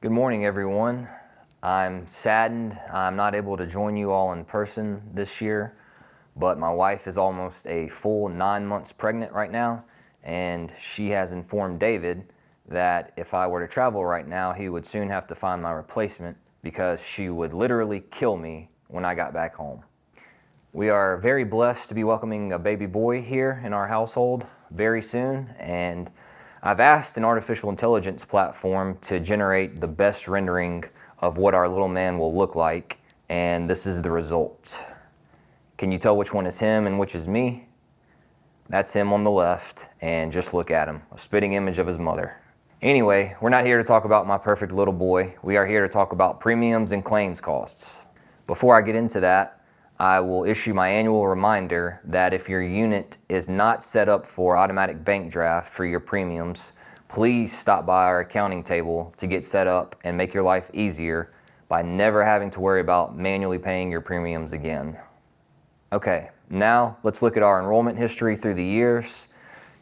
Good morning, everyone. I'm saddened I'm not able to join you all in person this year, but my wife is almost a full 9 months pregnant right now, and she has informed David that if I were to travel right now, he would soon have to find my replacement because she would literally kill me when I got back home. We are very blessed to be welcoming a baby boy here in our household very soon, and I've asked an artificial intelligence platform to generate the best rendering of what our little man will look like, and this is the result. Can you tell which one is him and which is me? That's him on the left, and just look at him, a spitting image of his mother. Anyway, we're not here to talk about my perfect little boy. We are here to talk about premiums and claims costs. Before I get into that, I will issue my annual reminder that if your unit is not set up for automatic bank draft for your premiums, please stop by our accounting table to get set up and make your life easier by never having to worry about manually paying your premiums again. Okay, now let's look at our enrollment history through the years.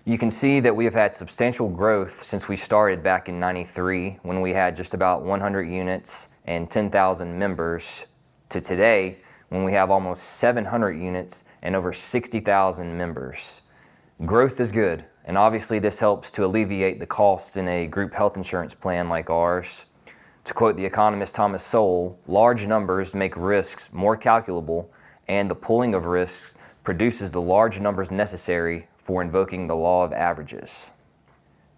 You can see that we have had substantial growth since we started back in '93 when we had just about 100 units and 10,000 members to today, when we have almost 700 units and over 60,000 members. Growth is good, and obviously this helps to alleviate the costs in a group health insurance plan like ours. To quote the economist Thomas Sowell, large numbers make risks more calculable, and the pooling of risks produces the large numbers necessary for invoking the law of averages.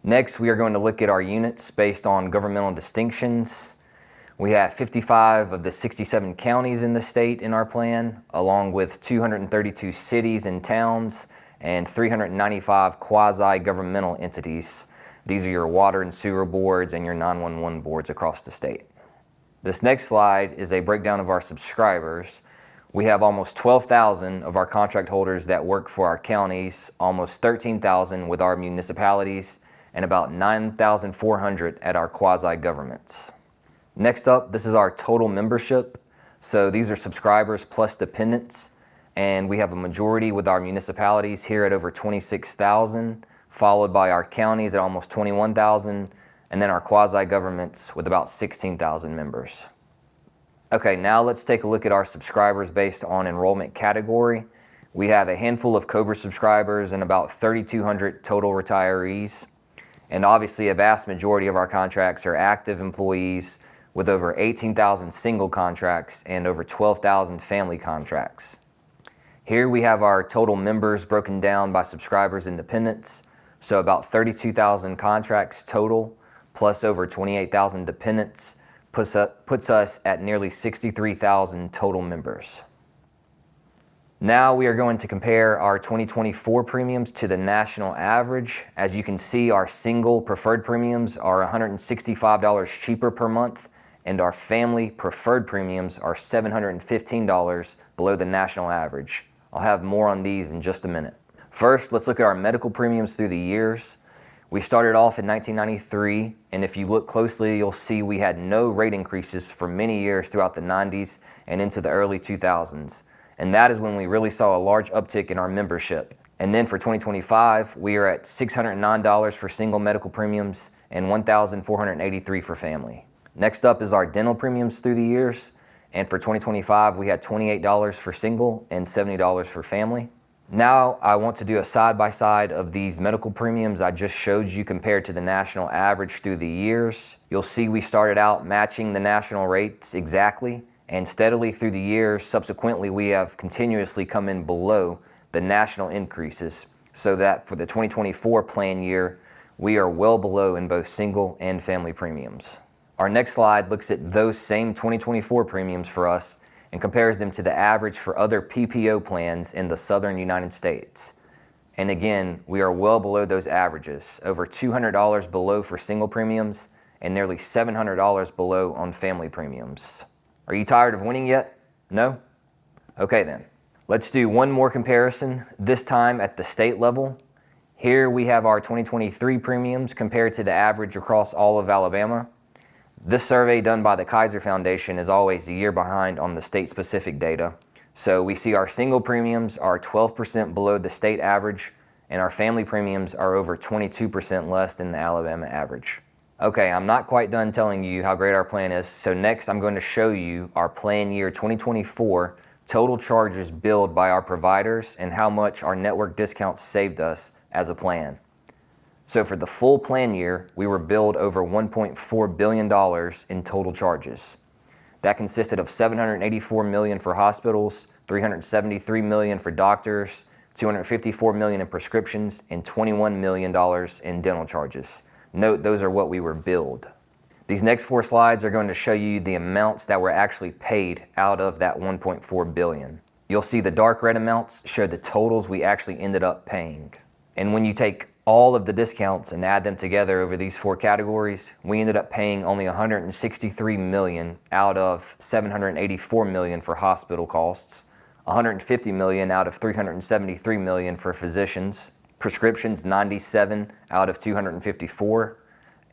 Next, we are going to look at our units based on governmental distinctions. We have 55 of the 67 counties in the state in our plan, along with 232 cities and towns and 395 quasi-governmental entities. These are your water and sewer boards and your 911 boards across the state. This next slide is a breakdown of our subscribers. We have almost 12,000 of our contract holders that work for our counties, almost 13,000 with our municipalities, and about 9,400 at our quasi-governments. Next up, this is our total membership. So these are subscribers plus dependents, and we have a majority with our municipalities here at over 26,000, followed by our counties at almost 21,000, and then our quasi-governments with about 16,000 members. Okay, now let's take a look at our subscribers based on enrollment category. We have a handful of COBRA subscribers and about 3,200 total retirees. And obviously a vast majority of our contracts are active employees, with over 18,000 single contracts and over 12,000 family contracts. Here we have our total members broken down by subscribers and dependents, so about 32,000 contracts total, plus over 28,000 dependents, puts us at nearly 63,000 total members. Now we are going to compare our 2024 premiums to the national average. As you can see, our single preferred premiums are $165 cheaper per month, and our family preferred premiums are $715 below the national average. I'll have more on these in just a minute. First, let's look at our medical premiums through the years. We started off in 1993, and if you look closely, you'll see we had no rate increases for many years throughout the 90s and into the early 2000s. And that is when we really saw a large uptick in our membership. And then for 2025, we are at $609 for single medical premiums and $1,483 for family. Next up is our dental premiums through the years, and for 2025 we had $28 for single and $70 for family. Now I want to do a side-by-side of these medical premiums I just showed you compared to the national average through the years. You'll see we started out matching the national rates exactly, and steadily through the years subsequently we have continuously come in below the national increases, so that for the 2024 plan year we are well below in both single and family premiums. Our next slide looks at those same 2024 premiums for us and compares them to the average for other PPO plans in the southern United States. And again, we are well below those averages, over $200 below for single premiums and nearly $700 below on family premiums. Are you tired of winning yet? No? Okay then. Let's do one more comparison, this time at the state level. Here we have our 2023 premiums compared to the average across all of Alabama. This survey done by the Kaiser Foundation is always a year behind on the state-specific data. So we see our single premiums are 12% below the state average, and our family premiums are over 22% less than the Alabama average. Okay, I'm not quite done telling you how great our plan is, so next I'm going to show you our plan year 2024 total charges billed by our providers and how much our network discounts saved us as a plan. So for the full plan year, we were billed over $1.4 billion in total charges. That consisted of $784 million for hospitals, $373 million for doctors, $254 million in prescriptions, and $21 million in dental charges. Note, those are what we were billed. These next 4 slides are going to show you the amounts that were actually paid out of that $1.4 billion. You'll see the dark red amounts show the totals we actually ended up paying. And when you take all of the discounts and add them together over these 4 categories, we ended up paying only $163 million out of $784 million for hospital costs, $150 million out of $373 million for physicians, prescriptions 97 out of 254,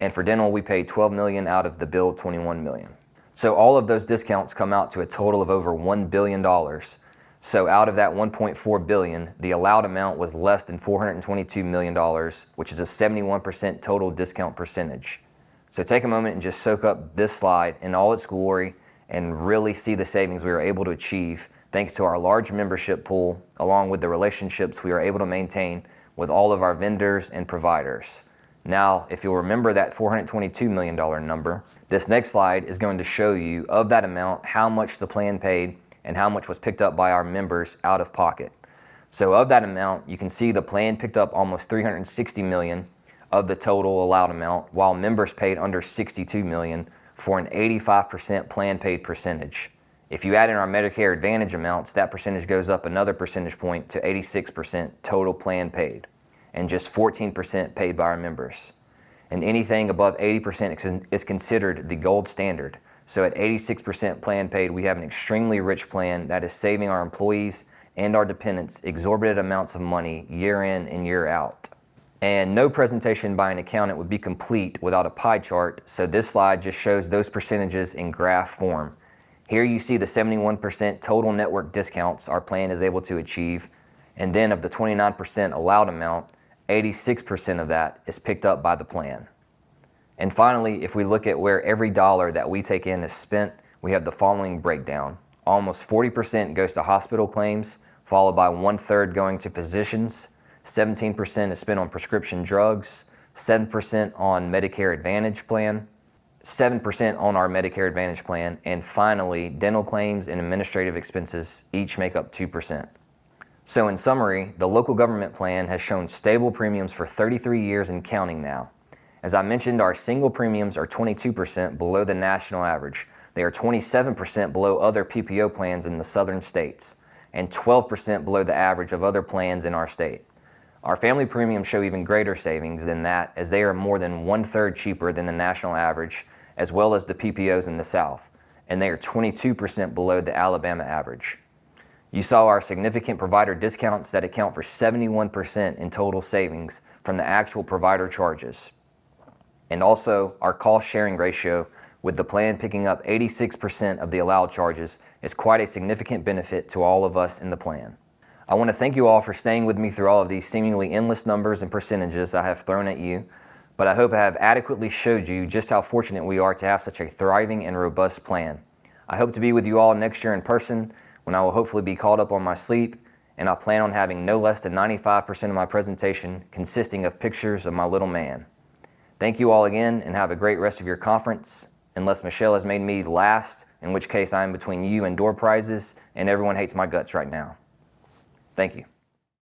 and for dental we paid $12 million out of the billed $21 million. So all of those discounts come out to a total of over $1 billion. So out of that $1.4 billion, the allowed amount was less than $422 million, which is a 71% total discount percentage. So take a moment and just soak up this slide in all its glory and really see the savings we were able to achieve thanks to our large membership pool, along with the relationships we are able to maintain with all of our vendors and providers. Now, if you'll remember that $422 million number, this next slide is going to show you of that amount how much the plan paid and how much was picked up by our members out of pocket. So of that amount, you can see the plan picked up almost $360 million of the total allowed amount, while members paid under $62 million for an 85% plan paid percentage. If you add in our Medicare Advantage amounts, that percentage goes up another percentage point to 86% total plan paid, and just 14% paid by our members. And anything above 80% is considered the gold standard. So at 86% plan paid, we have an extremely rich plan that is saving our employees and our dependents exorbitant amounts of money year in and year out. And no presentation by an accountant would be complete without a pie chart, so this slide just shows those percentages in graph form. Here you see the 71% total network discounts our plan is able to achieve, and then of the 29% allowed amount, 86% of that is picked up by the plan. And finally, if we look at where every dollar that we take in is spent, we have the following breakdown. Almost 40% goes to hospital claims, followed by 1/3 going to physicians, 17% is spent on prescription drugs, 7% on Medicare Advantage plan, 7% on our Medicare Advantage plan, and finally, dental claims and administrative expenses each make up 2%. So in summary, the local government plan has shown stable premiums for 33 years and counting now. As I mentioned, our single premiums are 22% below the national average. They are 27% below other PPO plans in the southern states, and 12% below the average of other plans in our state. Our family premiums show even greater savings than that, as they are more than 1/3 cheaper than the national average, as well as the PPOs in the South, and they are 22% below the Alabama average. You saw our significant provider discounts that account for 71% in total savings from the actual provider charges. And also, our cost sharing ratio, with the plan picking up 86% of the allowed charges, is quite a significant benefit to all of us in the plan. I want to thank you all for staying with me through all of these seemingly endless numbers and percentages I have thrown at you, but I hope I have adequately showed you just how fortunate we are to have such a thriving and robust plan. I hope to be with you all next year in person, when I will hopefully be caught up on my sleep, and I plan on having no less than 95% of my presentation consisting of pictures of my little man. Thank you all again, and have a great rest of your conference, unless Michelle has made me last, in which case I am between you and door prizes, and everyone hates my guts right now. Thank you.